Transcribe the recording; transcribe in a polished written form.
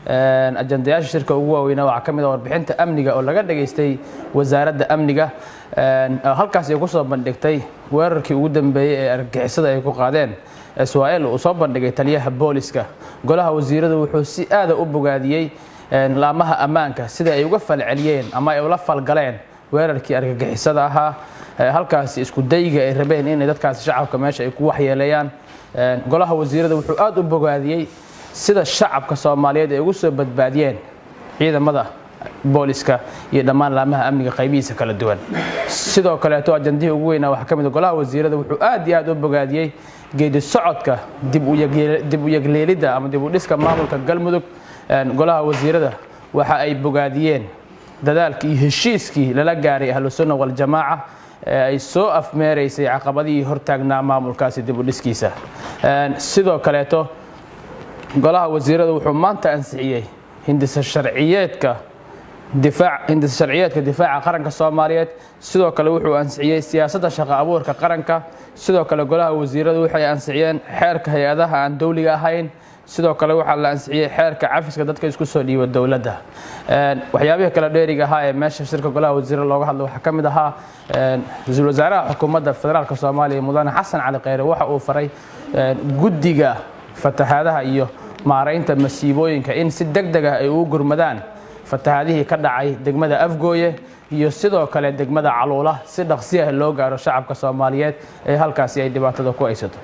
ajandayaasha shirka ugu waaweynaa waxaa ka mid ah warbixinta amniga oo laga dhageystay wasaaradda amniga halkaas ay ku soo bandhigtay weerarkii ugu dambeeyay ee argagixisada ay ku qaadeen Israa'iil oo soo bandhigay taliyaha booliska golaha wasiiradu wuxuu si aad u bogaadiyay laamaha ammaanka sida ay uga falceliyeen ama ay ula falgaleen weerarkii argagixisada ahaa halkaas isku dayga ay rabeen in dadkaas shacabka meesha ay ku waxyeeleeyaan golaha wasiiradu wuxuu aad u bogaadiyay sida shacabka Soomaaliyeed ay ugu soo badbaadiyeen ciidamada booliska iyo dhammaan laamaha amniga qaybihiisa kala duwan sidoo kale ajandihii ugu weynaa waxa kamid ah golaha wasiirada wuxuu aad u bogaadiyay geedi socodka dib u yagleelida ama dib u dhiska maamulka Galmudug golaha wasiirada waxa ay bogaadiyeen dadaalkii iyo heshiiskii lala gaaray Ahlus Sunnah wal Jamaaca ay soo afmeereysay caqabadii hortaagnaa maamulkaasi dib u dhiskiisa sidoo kale golaha wasiirada wuxuu maanta ansixiyay hindisa sharciyeedka difaaca qaranka Soomaaliyeed sidoo kale wuxuu ansixiyay siyaasadda shaqo abuurka qaranka sidoo kale golaha wasiiradu waxay ansixiyeen xeerka hay'adaha aan dawliga ahayn sidoo kale waxa la ansixiyay xeerka cafiska dadka isku soo dhiibo dawladda waxyaabaha kala dheeriga ah ee meesha shirka golaha wasiirada looga hadlo waxa kamid ahaa ra'iisul wasaaraha xukuumadda federaalka Soomaaliya Mudane Xasan Cali Kheyre waxa uu faray guddiga fatahaadaha iyo maareynta masiibooyinka in si degdeg ah ay u gurmadaan fatahaadihii ka dhacay degmada Afgooye iyo sidoo kale degmada Caluula si dhaqsi ah loo gaaro shacabka Soomaaliyeed ee halkaas ay dhibaatada ku haysato